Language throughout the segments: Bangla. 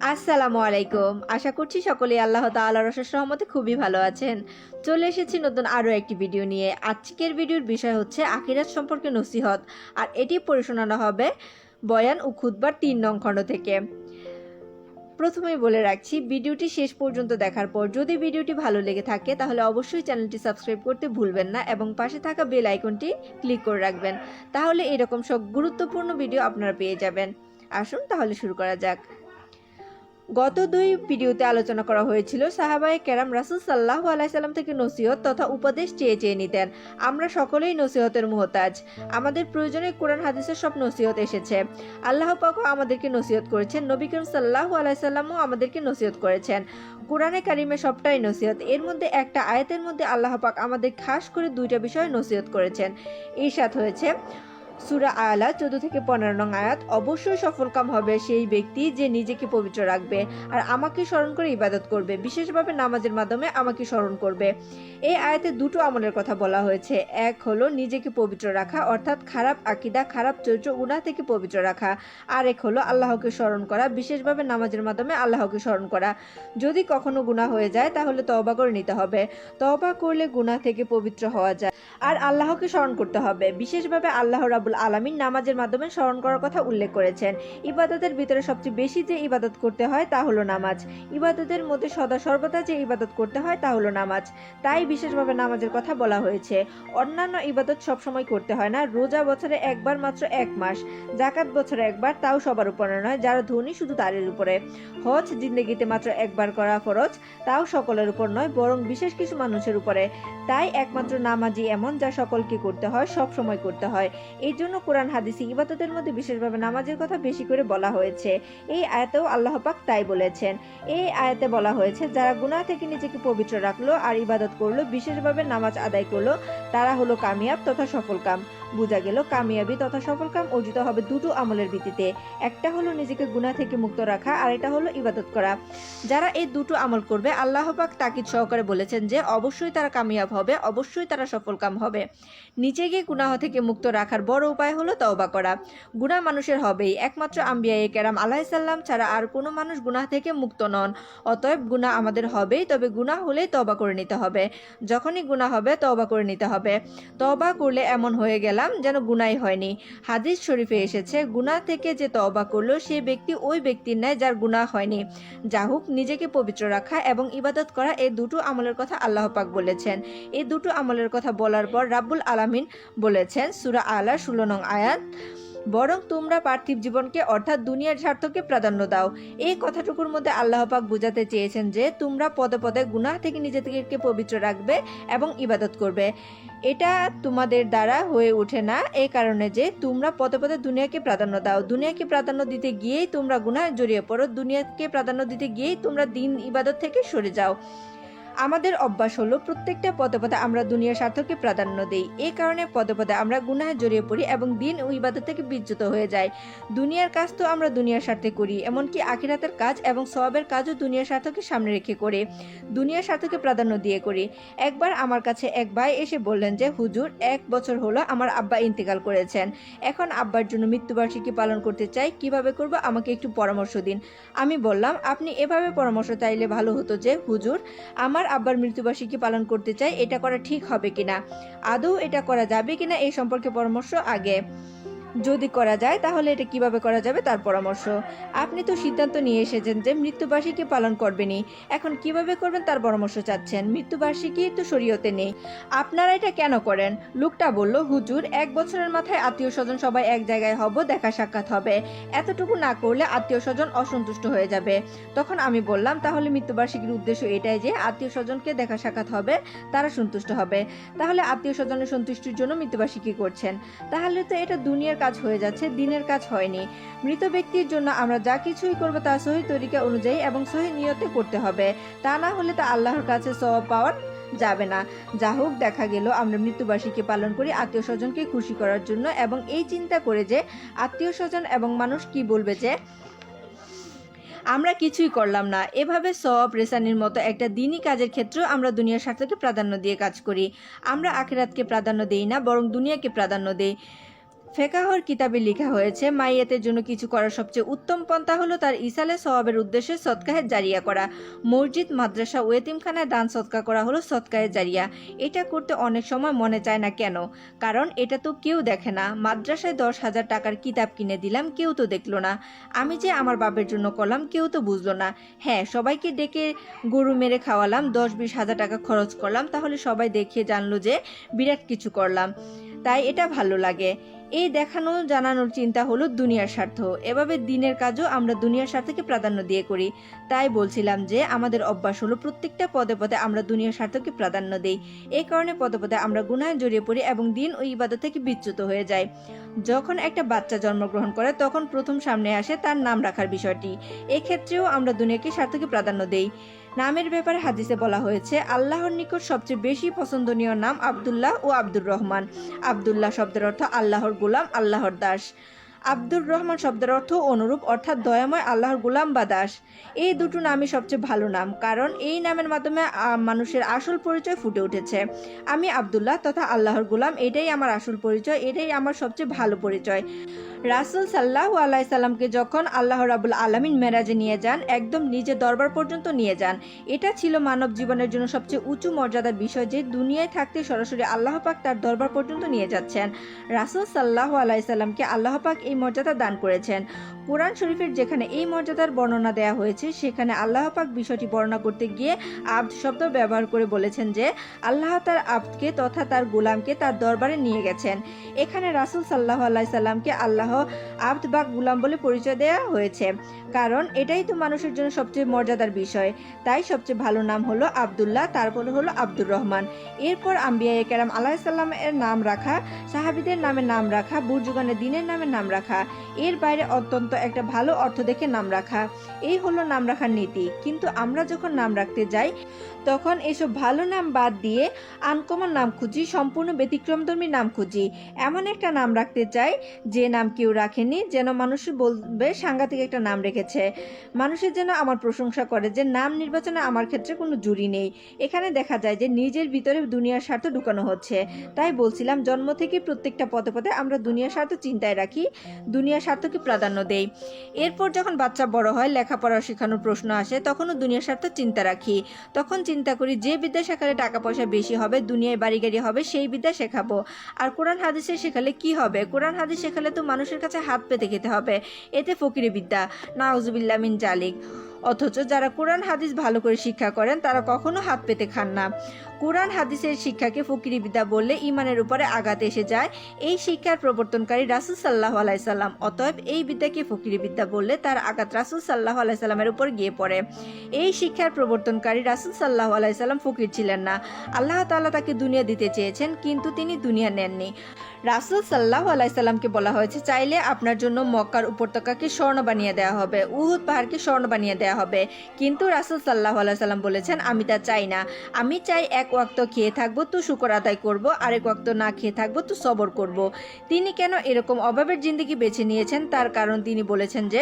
আসসালামু আলাইকুম। আশা করছি সকলেই আল্লাহ তাআলার অশেষ রহমতে খুবই ভালো আছেন। চলে এসেছি নতুন আরও একটি ভিডিও নিয়ে। আজকের ভিডিওর বিষয় হচ্ছে আখিরাত সম্পর্কে নসিহত, আর এটি পরিশোনানো হবে বয়ান ও খুতবার ৩ নং খণ্ড থেকে। প্রথমেই বলে রাখছি, ভিডিওটি শেষ পর্যন্ত দেখার পর যদি ভিডিওটি ভালো লেগে থাকে তাহলে অবশ্যই চ্যানেলটি সাবস্ক্রাইব করতে ভুলবেন না এবং পাশে থাকা বেল আইকনটি ক্লিক করে রাখবেন। তাহলে এরকম সব গুরুত্বপূর্ণ ভিডিও আপনারা পেয়ে যাবেন। আসুন তাহলে শুরু করা যাক। গত দুই ভিডিওতে আলোচনা করা হয়েছিল সাহাবায়ে কেরাম রাসূল সাল্লাল্লাহু আলাইহি সাল্লাম থেকে নসিহত তথা উপদেশ চেয়ে নিতেন। আমরা সকলেই নসিহতের মুহতাজ। আমাদের প্রয়োজনে কোরআন হাদিসের সব নসিহত এসেছে। আল্লাহ পাকও আমাদেরকে নসিহত করেছেন, নবী করিম সাল্লাল্লাহু আলাইহি সাল্লামও আমাদেরকে নসিহত করেছেন। কোরআনে কারিমে সবটাই নসিহত। এর মধ্যে একটা আয়াতের মধ্যে আল্লাহ পাক আমাদের খাস করে দুইটা বিষয় নসিহত করেছেন। ইরশাদ হয়েছে সূরা আলা 14 থেকে 15 নং আয়াত, অবশ্যই সফলকাম হবে সেই ব্যক্তি যে নিজেকে পবিত্র রাখবে আর আমাকে স্মরণ করে ইবাদত করবে, বিশেষভাবে নামাজের মাধ্যমে আমাকে স্মরণ করবে। এই আয়াতে দুটো আমলের কথা বলা হয়েছে। এক হলো নিজেকে পবিত্র রাখা, অর্থাৎ খারাপ আকীদা, খারাপ চরিত্র, গুনাহ থেকে পবিত্র রাখা। আর এক হলো আল্লাহকে স্মরণ করা, বিশেষভাবে নামাজের মাধ্যমে আল্লাহকে স্মরণ করা। যদি কখনো গুনাহ হয়ে যায় তাহলে তওবা করে নিতে হবে। তওবা করলে গুনাহ থেকে পবিত্র হওয়া যায়। আর আল্লাহকে স্মরণ করতে হবে, বিশেষভাবে আল্লাহ রাব্বুল আলামিন নামাজের মাধ্যমে স্মরণ করার কথা উল্লেখ করেছেন। ইবাদতের ভিতরে সবচেয়ে বেশি যে ইবাদত করতে হয় তা হলো নামাজ। ইবাদতের মধ্যে সদা সর্বদা যে ইবাদত করতে হয় তা হলো নামাজ। তাই বিশেষভাবে নামাজের কথা বলা হয়েছে। অন্যান্য ইবাদত সবসময় করতে হয় না। রোজা বছরে একবার মাত্র 1 মাস, যাকাত বছরে একবার, তাও সবার উপরে নয়, যারা ধনী শুধু তাদের উপরে। হজ জিন্দেগিতে মাত্র একবার করা ফরজ, তাও সকলের উপর নয়, বরং বিশেষ কিছু মানুষের উপরে। তাই একমাত্র নামাজই এমন যা সকলকে করতে হয়, সব সময় করতে হয়। এই জন্য কোরআন হাদিসে ইবাদতের মধ্যে বিশেষভাবে নামাজের কথা বেশি করে বলা হয়েছে। এই আয়াতেও আল্লাহ পাক তাই বলেছেন। এই আয়াতে বলা হয়েছে যারা গুনাহ থেকে নিজেকে পবিত্র রাখলো আর ইবাদত করলো, বিশেষভাবে নামাজ আদায় করলো, তারা হলো কামিয়াব তথা সফলকাম। বোঝা গেল কামিয়াবি তথা সফলকাম অর্জিত হবে দুটো আমলের ভিত্তিতে। একটা হলো নিজেকে গুনাহ থেকে মুক্ত রাখা, আর এটা হলো ইবাদত করা। যারা এই দুটো আমল করবে আল্লাহ পাক তাকিদ সহকারে বলেছেন যে অবশ্যই তারা কামিয়াব হবে, অবশ্যই তারা সফলকাম হবে। নিজেকে গুনাহ থেকে মুক্ত রাখার বড় উপায় হলো তওবা করা। গুনাহ মানুষের হবেই, একমাত্র আম্বিয়ায়ে কেরাম আলাইহিস সালাম ছাড়া আর কোনো মানুষ গুনাহ থেকে মুক্ত নন। অতএব গুনাহ আমাদের হবেই, তবে গুনাহ হলেই তওবা করে নিতে হবে। যখনই গুনাহ হবে তওবা করে নিতে হবে। তওবা করলে এমন হয়ে গেলাম যেন গুনাহই হয়নি। হাদিস শরীফে এসেছে, গুনাহ থেকে যে তওবা করলো সে ব্যক্তি ওই ব্যক্তির ন্যায় যার গুনাহ হয়নি। যা হোক, নিজেকে পবিত্র রাখা এবং ইবাদত করা, এই দুটো আমলের কথা আল্লাহ পাক বলেছেন। এই দুটো আমলের কথা বলার পর রাব্বুল আলামিন বলেছেন সূরা আলা 16 নং আয়াত, বরং তোমরা পার্থিব জীবনকে অর্থাৎ দুনিয়ার স্বার্থকে প্রাধান্য দাও। এই কথাটুকুর মধ্যে আল্লাহ পাক বোঝাতে চেয়েছেন যে তোমরা পদে পদে গুনাহ থেকে নিজেদেরকে পবিত্র রাখবে এবং ইবাদত করবে। এটা তোমাদের দ্বারা হয়ে ওঠে না এই কারণে যে তোমরা পদে পদে দুনিয়াকে প্রাধান্য দাও। দুনিয়াকে প্রাধান্য দিতে গিয়েই তোমরা গুনাহে জড়িয়ে পড়ো। দুনিয়াকে প্রাধান্য দিতে গিয়েই তোমরা দিন ইবাদত থেকে সরে যাও। আমাদের অভ্যাস হলো প্রত্যেকটা পদে পদে আমরা দুনিয়ার স্বার্থকে প্রাধান্য দেই। এই কারণে পদে পদে আমরা গুনাহে জড়িয়ে পড়ি এবং দিন ও ইবাদত থেকে বিচ্যুত হয়ে যাই। দুনিয়ার কাজ তো আমরা দুনিয়ার স্বার্থে করি, এমনকি আখিরাতের কাজ এবং সওয়াবের কাজও দুনিয়ার স্বার্থকে সামনে রেখে করি, দুনিয়ার স্বার্থকে প্রাধান্য দিয়ে করি। একবার আমার কাছে এক ভাই এসে বললেন যে হুজুর, 1 বছর হলো আমার আব্বা ইন্তেকাল করেছেন। এখন আব্বার জন্য মৃত্যুবার্ষিকী পালন করতে চাই, কিভাবে করব আমাকে একটু পরামর্শ দিন। আমি বললাম, আপনি এভাবে পরামর্শ চাইলে ভালো হতো যে হুজুর, আমার আব্বার মৃত্যুবার্ষিকী পালন করতে চাই, এটা করা ঠিক হবে কিনা, আদৌ এটা করা যাবে কিনা এই সম্পর্কে পরামর্শ আগে। যদি করা যায় তাহলে এটা কিভাবে করা যাবে তার পরামর্শ। আপনি তো সিদ্ধান্ত নিয়ে এসেছেন যে মৃত্যুবার্ষিকী পালন করবেনই, এখন কিভাবে করবেন তার পরামর্শ চাচ্ছেন। মৃত্যুবার্ষিকী তো শরীয়তে নেই, আপনারা এটা কেন করেন? লোকটা বলল, হুজুর, 1 বছরের মাথায় আত্মীয় স্বজন সবাই এক জায়গায় হব, দেখা সাক্ষাৎ হবে, এতটুকু না করলে আত্মীয় স্বজন অসন্তুষ্ট হয়ে যাবে। তখন আমি বললাম, তাহলে মৃত্যুবার্ষিকীর উদ্দেশ্য এটাই যে আত্মীয় স্বজনকে দেখা সাক্ষাৎ হবে, তারা সন্তুষ্ট হবে। তাহলে আত্মীয় স্বজনের সন্তুষ্টির জন্য মৃত্যুবার্ষিকী করছেন, তাহলে তো এটা দুনিয়ার কাজ হয়ে যাচ্ছে, দিনের কাজ হয়নি। মৃত ব্যক্তির জন্য আমরা যা কিছুই করব তা সহিহ তরিকা অনুযায়ী এবং সহিহ নিয়তে করতে হবে, তা না হলে তা আল্লাহর কাছে সওয়াব পাওয়া যাবে না। যা হোক, দেখা গেল আমরা মৃত্যুবার্ষিকী পালন করি আত্মীয় স্বজনকে খুশি করার জন্য এবং এই চিন্তা করে যে আত্মীয় স্বজন এবং মানুষ কি বলবে যে আমরা কিছুই করলাম না। এভাবে সওয়াব রেসানির মতো একটা দিনই কাজের ক্ষেত্রেও আমরা দুনিয়ার স্বার্থকে প্রাধান্য দিয়ে কাজ করি। আমরা আখিরাতকে প্রাধান্য দেই না, বরং দুনিয়াকে প্রাধান্য দেই। ফেকাহর কিতাবে লেখা হয়েছে মাইয়াতের জন্য কিছু করার সবচেয়ে উত্তম পন্থা হলো তার ইসালে সওয়াবের উদ্দেশ্যে সদকায়ে জারিয়া করা। মসজিদ, মাদ্রাসা ও এতিমখানায় দান সদকা করা হলো সদকায়ে জারিয়া। এটা করতে অনেক সময় মনে চায় না কেন? কারণ এটা তো কেউ দেখে না। মাদ্রাসায় 10,000 টাকার কিতাব কিনে দিলাম, কেউ তো দেখলো না। আমি যে আমার বাপের জন্য করলাম, কেউ তো বুঝলো না। হ্যাঁ, সবাইকে ডেকে গরু মেরে খাওয়ালাম, 10-20 হাজার টাকা খরচ করলাম, তাহলে সবাই দেখে জানলো যে বিরাট কিছু করলাম, তাই এটা ভালো লাগে। এই দেখানো জানানোর চিন্তা হলো দুনিয়ার স্বার্থ। এভাবে দিনের কাজও আমরা দুনিয়ার স্বার্থকে প্রাধান্য দিয়ে করি। তাই বলছিলাম যে আমাদের অভ্যাস হলো প্রত্যেকটা পদে পদে আমরা দুনিয়ার স্বার্থকে প্রাধান্য দেই। এই কারণে পদে পদে আমরা গুনাহে জড়িয়ে পড়ি এবং দিন ও ইবাদত থেকে বিচ্যুত হয়ে যাই। যখন একটা বাচ্চা জন্মগ্রহণ করে তখন প্রথম সামনে আসে তার নাম রাখার বিষয়টি। এক্ষেত্রেও আমরা দুনিয়াকে স্বার্থকে প্রাধান্য দেই। নামের ব্যাপারে হাদিসে বলা হয়েছে আল্লাহর নিকট সবচেয়ে বেশি পছন্দনীয় নাম আব্দুল্লাহ ও আব্দুর রহমান। আব্দুল্লাহ শব্দের অর্থ আল্লাহর গোলাম, আল্লাহর দাস। আব্দুর রহমান শব্দের অর্থ অনুরূপ, অর্থাৎ দয়াময় আল্লাহর গোলাম বা দাস। এই দুটো নামই সবচেয়ে ভালো নাম, কারণ এই নামের মাধ্যমে মানুষের আসল পরিচয় ফুটে উঠেছে। আমি আব্দুল্লাহ তথা আল্লাহর গোলাম, এটাই আমার আসল পরিচয়, এটাই আমার সবচেয়ে ভালো পরিচয়। রাসূল সাল্লাল্লাহু আলাইহি সাল্লামকে যখন আল্লাহ রাব্বুল আলামিন মেরাজে নিয়ে যান, একদম নিজের দরবার পর্যন্ত নিয়ে যান। এটা ছিল মানব জীবনের জন্য সবচেয়ে উঁচু মর্যাদার বিষয় যে দুনিয়ায় থাকতে সরাসরি আল্লাহ পাক তার দরবার পর্যন্ত নিয়ে যাচ্ছেন। রাসূল সাল্লাল্লাহু আলাইহি সাল্লামকে আল্লাহ পাক এই মর্যাদা দান করেছেন। কোরআন শরীফের যেখানে এই মর্যাদার বর্ণনা দেওয়া হয়েছে সেখানে আল্লাহ পাক বিষয়টি বর্ণনা করতে গিয়ে আব্দ শব্দ ব্যবহার করে বলেছেন যে আল্লাহ তার আব্দকে তথা তার গোলামকে তার দরবারে নিয়ে গেছেন। এখানে রাসূল সাল্লাল্লাহু আলাইহি সাল্লামকে আল্লাহ আব্দ বা গোলাম বলে পরিচয় দেওয়া হয়েছে, কারণ এটাই তো মানুষের জন্য সবচেয়ে মর্যাদার বিষয়। তাই সবচেয়ে ভালো নাম হলো আব্দুল্লাহ, তারপর হলো আব্দুর রহমান। এরপর আম্বিয়ায়ে কেরাম আলাইহিস সালামের নাম রাখা, সাহাবীদের নামে নাম রাখা, বুজুর্গানের দিনের নামে নাম রাখা, এর বাইরে অত্যন্ত একটা ভালো অর্থ দেখে নাম রাখা, এই হলো নাম রাখার নীতি। কিন্তু আমরা যখন নাম রাখতে যাই তখন এসব ভালো নাম বাদ দিয়ে আনকমন নাম খুঁজি, সম্পূর্ণ ব্যতিক্রমধর্মী নাম খুঁজি। এমন একটা নাম রাখতে চাই যে নাম কেউ রাখেনি, যেন মানুষ বলবে সাংঘাতিক একটা নাম রেখেছে। মানুষের যেন আমার প্রশংসা করে যে নাম নির্বাচনে আমার ক্ষেত্রে কোনো জুরি নেই। এখানে দেখা যায় যে নিজের ভিতরে দুনিয়ার স্বার্থ ঢুকানো হচ্ছে। তাই বলছিলাম জন্ম থেকে প্রত্যেকটা পদে পদে আমরা দুনিয়ার স্বার্থ চিন্তায় রাখি, দুনিয়ার স্বার্থকে প্রাধান্য দেই। এরপর যখন বাচ্চা বড় হয়, লেখাপড়া শেখানোর প্রশ্ন আসে, তখনও দুনিয়ার স্বার্থ চিন্তা রাখি। তখন চিন্তা করি যে বিদ্যা শেখালে টাকা পয়সা বেশি হবে, দুনিয়ায় বাড়ি গাড়ি হবে, সেই বিদ্যা শেখাবো। আর কোরআন হাদিসে শেখালে কি হবে? কোরআন হাদিস শেখালে তো মানুষের কাছে হাত পেতে খেতে হবে, এতে ফকিরি বিদ্যা, নাউজুবিল্লাহ মিন জালিক। অথচ যারা কোরআন হাদিস ভালো করে শিক্ষা করেন তারা কখনো হাত পেতে খান না। কোরআন হাদিসের শিক্ষাকে ফকিরি বিদ্যা বললে ইমানের উপরে আঘাত এসে যায়। এই শিক্ষার প্রবর্তনকারী রাসূল সাল্লাল্লাহু আলাইহি সাল্লাম, অতএব এই বিদ্যাকে ফকিরি বিদ্যা বললে তার আঘাত রাসূল সাল্লাল্লাহু আলাইহি সাল্লামের উপর গিয়ে পড়ে। এই শিক্ষার প্রবর্তনকারী রাসূল সাল্লাল্লাহু আলাইহি সাল্লাম ফকির ছিলেন না। আল্লাহ তাআলা তাকে দুনিয়া দিতে চেয়েছেন, কিন্তু তিনি দুনিয়া নেননি। রাসূল সাল্লাল্লাহু আলাইহি সাল্লামকে বলা হয়েছে চাইলে আপনার জন্য মক্কার উপত্যকাকে স্বর্ণ বানিয়ে দেওয়া হবে, উহুদ পাহাড়কে স্বর্ণ বানিয়ে দেওয়া হবে, কিন্তু রাসূল সাল্লাল্লাহু আলাইহি সাল্লাম বলেছেন আমি তা চাই না। আমি চাই এক ওয়াক্ত খেয়ে থাকবো তো শুকর আদায় করব, আরেক ওয়াক্ত না খেয়ে থাকবো তো সবর করব। তিনি কেন এরকম অভাবের জিন্দেগি বেছে নিয়েছেন? তার কারণ তিনি বলেছেন যে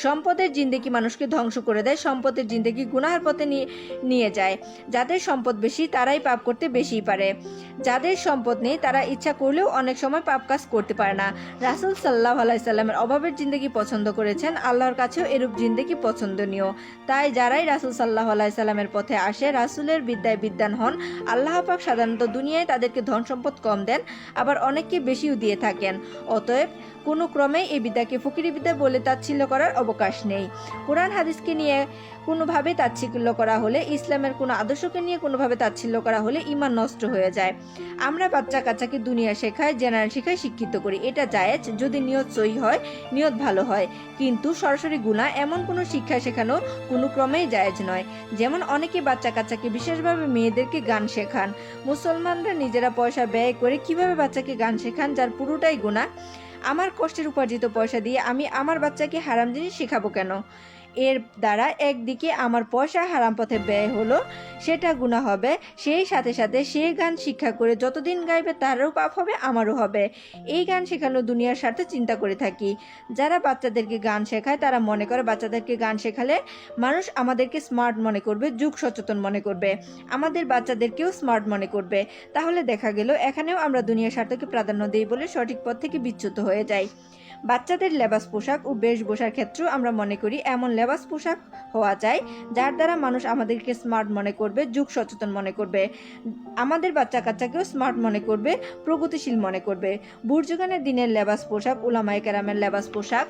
সম্পদের জিন্দেগি মানুষকে ধ্বংস করে দেয়, সম্পদের জিন্দেগি গুনাহের পথে নিয়ে যায়। যাদের সম্পদ বেশি তারাই পাপ করতে বেশি পারে, যাদের সম্পদ নেই তারা ইচ্ছা করলেও অনেক সময় পাপ কাজ করতে পারে না। রাসূল সাল্লাল্লাহু আলাইহি সাল্লামের অভাবের জিন্দেগি পছন্দ করেছেন, আল্লাহর কাছেও এরূপ জিন্দেগি পছন্দনীয়। তাই যারাই রাসূল সাল্লাল্লাহু আলাইহি সাল্লামের পথে আসে, রাসূলের বিদ্যায় বিদ্বান হন, আল্লাহ পাক সাধারণত দুনিয়ায় তাদেরকে ধন সম্পদ কম দেন, আবার অনেককে বেশিও দিয়ে থাকেন। অতএব কোনো ক্রমেই এই বিদ্যাকে ফকিরি বিদ্যা বলে তাচ্ছিল্য করার অবকাশ নেই। কোরআন হাদিসকে নিয়ে কোনোভাবে তাচ্ছিল্য করা হলে, ইসলামের কোনো আদর্শকে নিয়ে কোনোভাবে তাচ্ছিল্য করা হলে ঈমান নষ্ট হয়ে যায়। আমরা বাচ্চা কাচ্চাকে দুনিয়া শেখায়, জেনারেল শেখায়, শিক্ষিত করি, এটা জায়েজ যদি নিয়ত সহি হয়, নিয়ত ভালো হয়। কিন্তু সরাসরি গুনাহ এমন কোনো শিক্ষা শেখানো কোনো ক্রমেই জায়েজ নয়। যেমন অনেকে বাচ্চা কাচ্চাকে, বিশেষভাবে মেয়েদেরকে গান শেখান। মুসলমানরা নিজেরা পয়সা ব্যয় করে কিভাবে বাচ্চাকে গান শেখান যার পুরোটাই গুনাহ? আমার কষ্টের উপার্জিত পয়সা দিয়ে আমি আমার বাচ্চাকে হারাম জিনিস শেখাবো কেন? এর দ্বারা একদিকে আমার পয়সা হারাম পথে ব্যয় হলো, সেটা গুনাহ হবে, সেই সাথে সাথে সে গান শিক্ষা করে যতদিন গাইবে তারও পাপ হবে, আমারও হবে। এই গান শেখানো দুনিয়ার স্বার্থে চিন্তা করে থাকি। যারা বাচ্চাদেরকে গান শেখায় তারা মনে করে বাচ্চাদেরকে গান শেখালে মানুষ আমাদেরকে স্মার্ট মনে করবে, যুগ সচেতন মনে করবে, আমাদের বাচ্চাদেরকেও স্মার্ট মনে করবে। তাহলে দেখা গেল এখানেও আমরা দুনিয়ার স্বার্থকে প্রাধান্য দিই বলে সঠিক পথ থেকে বিচ্যুত হয়ে যাই। বাচ্চাদের লেবাস পোশাক ও বেশভূষার ক্ষেত্রেও আমরা মনে করি এমন লেবাস পোশাক হওয়া চাই যার দ্বারা মানুষ আমাদেরকে স্মার্ট মনে করবে, যুগ সচেতন মনে করবে, আমাদের বাচ্চা কাচ্চাকেও স্মার্ট মনে করবে, প্রগতিশীল মনে করবে। বুর্জুগানের দিনের লেবাস পোশাক, উলামায়ে কেরামের লেবাস পোশাক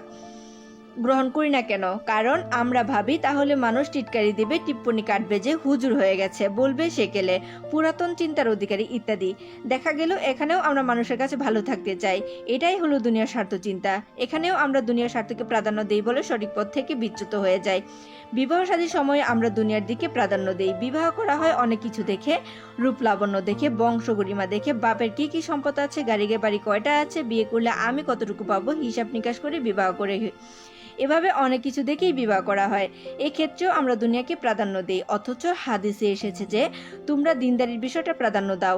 গ্রহণ করি না কেন? কারণ আমরা ভাবি তাহলে মানুষ টিটকারি দিবে, টিপ্পনি কাটবে যে হুজুর হয়ে গেছে, বলবে সেকেলে, পুরাতন চিন্তার অধিকারী ইত্যাদি। দেখা গেল এখানেও আমরা মানুষের কাছে ভালো থাকতে চাই, এটাই হলো দুনিয়ার স্বার্থ চিন্তা। এখানেও আমরা দুনিয়ার স্বার্থকে প্রাধান্য দিই বলে সঠিক পথ থেকে বিচ্যুত হয়ে যাই। বিবাহ শাদীর সময় আমরা দুনিয়ার দিকে প্রাধান্য দিই। বিবাহ করা হয় অনেক কিছু দেখে, রূপ লাবণ্য দেখে, বংশ গরিমা দেখে, বাপের কি কি সম্পদ আছে, গাড়ি বাড়ি কয়টা আছে, বিয়ে করলে আমি কতটুকু পাবো, হিসাব নিকাশ করে বিবাহ করে, এভাবে অনেক কিছু দেখেই বিবাহ করা হয়। এক্ষেত্রেও আমরা দুনিয়াকে প্রাধান্য দিই, অথচ হাদিসে এসেছে যে তোমরা দিনদারির বিষয়টা প্রাধান্য দাও।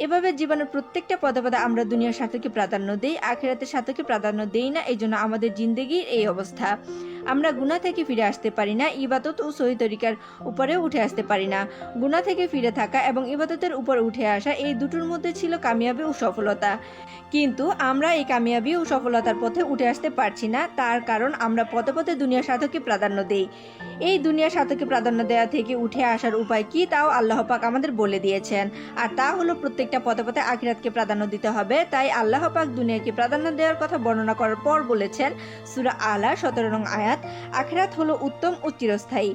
এভাবে জীবনের প্রত্যেকটা পদে পদে আমরা দুনিয়ার স্বার্থকে প্রাধান্য দিই, আখিরাতের স্বার্থকে প্রাধান্য দিই না। এই জন্য আমাদের জিন্দেগির এই অবস্থা। আমরা গুনাহ থেকে ফিরে আসতে পারি না, ইবাদত ও সহি তরিকার উপরেও উঠে আসতে পারি না। গুনাহ থেকে ফিরে থাকা এবং ইবাদতের উপর উঠে আসা, এই দুটোর মধ্যে ছিল কামিয়াবি ও সফলতা। কিন্তু আমরা এই কামিয়াবি ও সফলতার পথে উঠে আসতে পারছি না, তার কারণ আমরা পদে পদে দুনিয়ার স্বার্থকে প্রাধান্য দেই। এই দুনিয়ার স্বার্থকে প্রাধান্য দেওয়া থেকে উঠে আসার উপায় কি, তাও আল্লাহ পাক আমাদের বলে দিয়েছেন, আর তা হলো প্রত্যেকটা পদে পদে আখিরাতকে প্রাধান্য দিতে হবে। তাই আল্লাহ পাক দুনিয়াকে প্রাধান্য দেওয়ার কথা বর্ণনা করার পর বলেছেন, সূরা আলা 17 নং আয়াত, আখিরাত হলো উত্তম ও চিরস্থায়ী।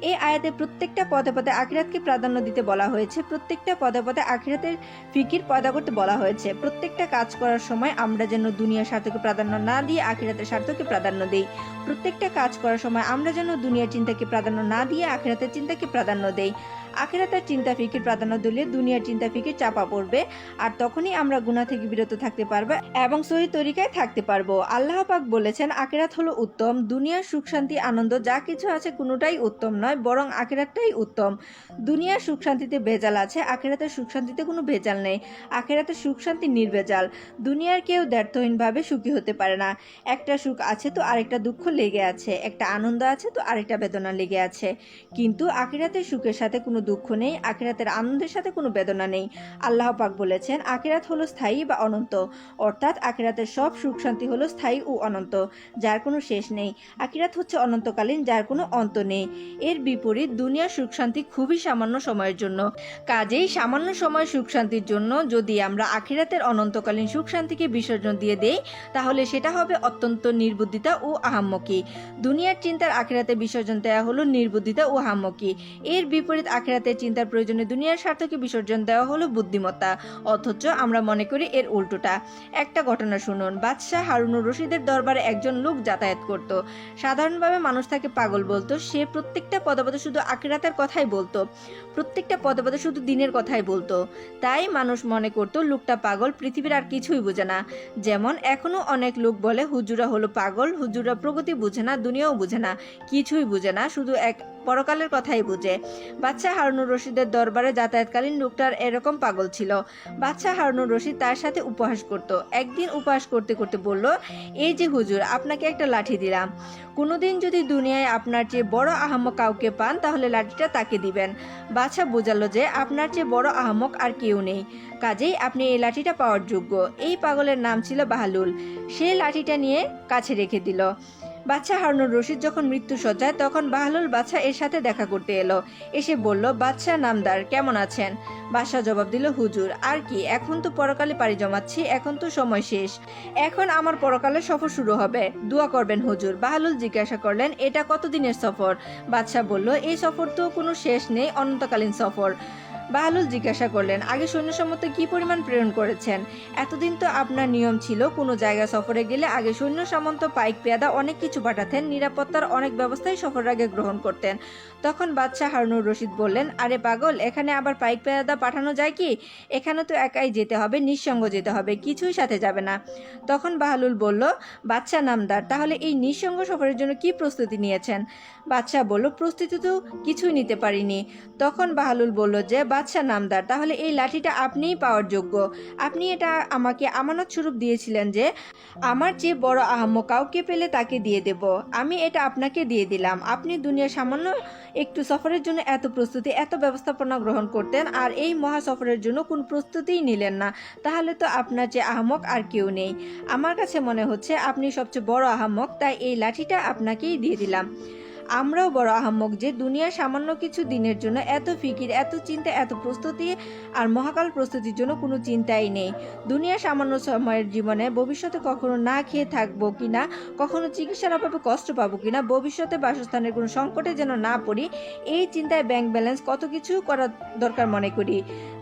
এই আয়াতে প্রত্যেকটা পদে পদে আখিরাতকে প্রাধান্য দিতে বলা হয়েছে, প্রত্যেকটা পদে পদে আখিরাতের ফিকির পয়দা করতে বলা হয়েছে। প্রত্যেকটা কাজ করার সময় আমরা যেন দুনিয়ার স্বার্থকে প্রাধান্য না দিয়ে আখিরাতের স্বার্থকে প্রাধান্য দিই। প্রত্যেকটা কাজ করার সময় আমরা যেন দুনিয়ার চিন্তাকে প্রাধান্য না দিয়ে আখিরাতের চিন্তাকে প্রাধান্য দেই। আখিরাতের চিন্তা ফিকির প্রাধান্য দিলে দুনিয়ার চিন্তা ফিকির চাপা পড়বে, আর তখনই আমরা গুনাহ থেকে বিরত থাকতে পারবো এবং সহি তরিকায় থাকতে পারবো। আল্লাহ পাক বলেছেন আখিরাত হলো উত্তম। দুনিয়ার সুখ শান্তি আনন্দ যা কিছু আছে কোনোটাই উত্তম নয়, বরং আখিরাতটাই উত্তম। দুনিয়ার সুখ শান্তিতে ভেজাল আছে, আখিরাতের সুখ শান্তিতে কোনো ভেজাল নেই। আখিরাতের সুখ শান্তি নির্ভেজাল। দুনিয়ার কেউ দ্ব্যর্থহীনভাবে সুখী হতে পারে না। একটা সুখ আছে তো আরেকটা দুঃখ লেগে আছে, একটা আনন্দ আছে তো আরেকটা বেদনা লেগে আছে। কিন্তু আখিরাতের সুখের সাথে কোনো দুঃখ নেই, আখিরাতের আনন্দের সাথে কোনো বেদনা নেই। আল্লাহ পাক বলেছেন আখিরাত হলো স্থায়ী বা অনন্ত, অর্থাৎ আখিরাতের সব সুখ শান্তি হলো স্থায়ী ও অনন্ত, যার কোনো শেষ নেই। আখিরাত হচ্ছে অনন্তকালীন, যার কোনো অন্ত নেই। এর বিপরীত দুনিয়ার সুখ শান্তি খুবই সামান্য সময়ের জন্য। কাজেই সামান্য সময় সুখ শান্তির জন্য যদি আমরা আখিরাতের অনন্তকালীন সুখ শান্তিকে বিসর্জন দিয়ে দেই, তাহলে সেটা হবে অত্যন্ত নির্বুদ্ধিতা ও আহাম্মকি। দুনিয়ার চিন্তার আখিরাতে বিসর্জন দেওয়া হলো নির্বুদ্ধিতা ও আহাম্মকি। এর বিপরীত আখিরাতের চিন্তার প্রয়োজনে দুনিয়ার স্বার্থকে বিসর্জন দেওয়া হলো বুদ্ধিমত্তা। অথচ আমরা মনে করি এর উল্টোটা। একটা ঘটনা শুনুন। বাদশাহ হারুনুর রশিদের দরবারে একজন লোক যাতায়াত করত। সাধারণভাবে মানুষ তাকে পাগল বলতো। সে প্রত্যেকটা পদে পদে শুধু আখিরাতের কথাই বলতো, প্রত্যেকটা পদে পদে শুধু দিনের কথাই বলতো। তাই মানুষ মনে করতো লোকটা পাগল, পৃথিবীর আর কিছুই বুঝে না। যেমন এখনো অনেক লোক বলে হুজুরা হলো পাগল, হুজুরা প্রগতি বুঝে না, দুনিয়াও বুঝে না, কিছুই বুঝে না, শুধু এক পরকালের কথাই বুঝে। বাদশাহ হারুনুর রশিদের দরবারে যাতায়াতকালীন লোকটার এরকম পাগল ছিল। বাদশাহ হারুনুর রশিদ তার সাথে উপহাস করত। একদিন উপহাস করতে করতে বলল, এই যে হুজুর, আপনাকে একটা লাঠি দিলাম, কোনোদিন যদি দুনিয়ায় আপনার চেয়ে বড় আহাম্মক কাউকে পান তাহলে লাঠিটা তাকে দিবেন। বাদশাহ বোঝালো যে আপনার চেয়ে বড় আহাম্মক আর কেউ নেই, কাজেই আপনি এই লাঠিটা পাওয়ার যোগ্য। এই পাগলের নাম ছিল বাহলুল। সে লাঠিটা নিয়ে কাছে রেখে দিল। বাদশাহ হারুনুর রশিদ যখন মৃত্যু সজ্জায়, তখন বাহলুল বাদশাহ এর সাথে দেখা করতে এলো। এসে বলল, বাদশাহ নামদার, কেমন আছেন? বাদশাহ জবাব দিল, হুজুর আর কি, এখন তো পরকালে পাড়ি জমাচ্ছি, এখন তো সময় শেষ, এখন আমার পরকালে সফর শুরু হবে, দোয়া করবেন হুজুর। বাহলুল জিজ্ঞাসা করলেন, এটা কতদিনের সফর? বাদশাহ বলল, এই সফর তো কোনো শেষ নেই, অনন্তকালীন সফর। বাহলুল জিজ্ঞাসা করলেন, আগে সৈন্যসামন্ত কি পরিমাণ প্রেরণ করেছেন? এতদিন তো আপনার নিয়ম ছিল কোনো জায়গা সফরে গেলে আগে সৈন্য সামন্ত পাইক পেয়াদা অনেক কিছু পাঠাতেন, নিরাপত্তার অনেক ব্যবস্থাই সফর আগে গ্রহণ করতেন। তখন বাদশাহ হারুনুর রশিদ বললেন, আরে পাগল, এখানে আবার পাইক পেয়াদা পাঠানো যায় কি? এখানে তো একাই যেতে হবে, নিঃসঙ্গ যেতে হবে, কিছুই সাথে যাবে না। তখন বাহলুল বলল, বাদশাহ নামদার, তাহলে এই নিঃসঙ্গ সফরের জন্য কি প্রস্তুতি নিয়েছেন? বাদশাহ বলল, প্রস্তুতি তো কিছুই নিতে পারিনি। তখন বাহলুল বলল যে, বাদশাহ নামদার, তাহলে এই লাঠিটা আপনিই পাওয়ার যোগ্য। আপনি এটা আমাকে আমানত স্বরূপ দিয়েছিলেন যে আমার চেয়ে বড় আহাম্মক কাউকে পেলে তাকে দিয়ে দেব। আমি এটা আপনাকে দিয়ে দিলাম। আপনি দুনিয়ার সামান্য একটু সফরের জন্য এত প্রস্তুতি, এত ব্যবস্থাপনা গ্রহণ করতেন, আর এই মহা সফরের জন্য কোন প্রস্তুতিই নিলেন না। তাহলে তো আপনার চেয়ে আহাম্মক আর কেউ নেই। আমার কাছে মনে হচ্ছে আপনি সবচেয়ে বড় আহাম্মক, তাই এই লাঠিটা আপনাকেই দিয়ে দিলাম। আমরাও বড় আহাম্মক যে দুনিয়ার সামান্য কিছু দিনের জন্য এত ফিকির, এত চিন্তা, এত প্রস্তুতি, আর মহাকাল প্রস্তুতির জন্য কোনো চিন্তাই নেই। দুনিয়ার সামান্য সময়ের জীবনে ভবিষ্যতে কখনো না খেয়ে থাকবো কিনা, কখনো চিকিৎসার অভাবে কষ্ট পাবো কিনা, ভবিষ্যতে বাসস্থানের কোনো সংকটে যেন না পড়ি, এই চিন্তায় ব্যাংক ব্যালেন্স কত কিছু করার দরকার মনে করি।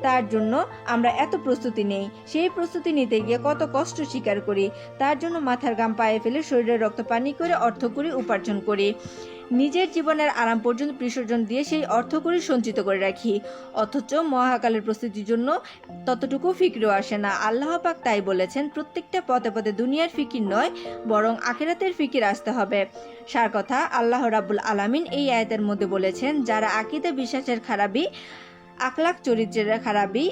তার জন্য আমরা এত প্রস্তুতি নেই। সেই প্রস্তুতি নিতে গিয়ে কত কষ্ট স্বীকার করি। তার জন্য মাথার ঘাম পায়ে ফেলে শরীরের রক্ত পানি করে অর্থ করি, উপার্জন করি। নিজের জীবনের আরাম পর্যন্ত বিসর্জন দিয়ে সেই অর্থ করে সঞ্চিত করে রাখি, অথচ মহাকালের প্রস্তুতির জন্য ততটুকু ফিকিরও আসে না। আল্লাহ পাক তাই বলেছেন, প্রত্যেকটা পদে পদে দুনিয়ার ফিকির নয়, বরং আখিরাতের ফিকির আসতে হবে। সার কথা, আল্লাহ রাব্বুল আলামিন এই আয়াতের মধ্যে বলেছেন, যারা আকীদা বিশ্বাসের খারাপি, আখলাক চরিত্রের খারাপি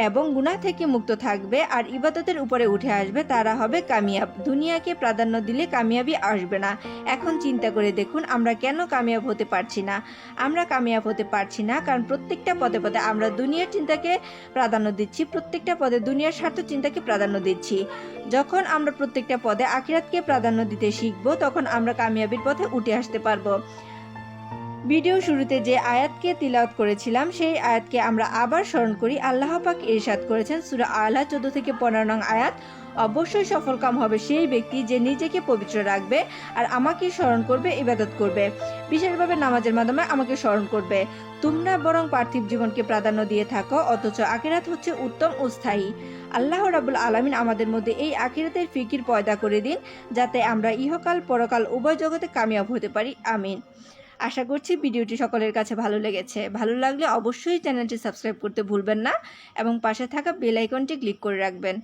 এবং গুনাহ থেকে মুক্ত থাকবে আর ইবাদতের উপরে উঠে আসবে, তারা হবে কামিয়াব। দুনিয়াকে প্রাধান্য দিলে কামিয়াবি আসবে না। এখন চিন্তা করে দেখুন, আমরা কেন কামিয়াব হতে পারছি না? আমরা কামিয়াব হতে পারছি না কারণ প্রত্যেকটা পদে পদে আমরা দুনিয়ার চিন্তাকে প্রাধান্য দিচ্ছি, প্রত্যেকটা পদে দুনিয়ার স্বার্থ চিন্তাকে প্রাধান্য দিচ্ছি। যখন আমরা প্রত্যেকটা পদে আখিরাতকে প্রাধান্য দিতে শিখব, তখন আমরা কামিয়াবির পথে উঠে আসতে পারবো। ভিডিও শুরুতে যে আয়াতকে তিলাওয়াত করেছিলাম, সেই আয়াতকে আমরা আবার স্মরণ করি। আল্লাহ পাক ইরশাদ করেছেন সূরা আলা 14 থেকে 15 নং আয়াত, অবশ্যই সফলকাম হবে সেই ব্যক্তি যে নিজেকে পবিত্র রাখবে আর আমাকে স্মরণ করবে, ইবাদত করবে, বিশেষভাবে নামাজের মাধ্যমে আমাকে স্মরণ করবে। তোমরা বরং পার্থিব জীবনকে প্রাধান্য দিয়ে থাকো, অথচ আখিরাত হচ্ছে উত্তম ও স্থায়ী। আল্লাহ রাব্বুল আলামিন আমাদের মধ্যে এই আখিরাতের ফিকির পয়দা করে দিন, যাতে আমরা ইহকাল পরকাল উভয় জগতে কামিয়াব হতে পারি। আমিন। আশা করছি ভিডিওটি সকলের কাছে ভালো লেগেছে। ভালো লাগলে অবশ্যই চ্যানেলটি সাবস্ক্রাইব করতে ভুলবেন না এবং পাশে থাকা বেল আইকনটি ক্লিক করে রাখবেন।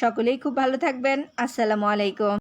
সকলেই খুব ভালো থাকবেন। আসসালামু আলাইকুম।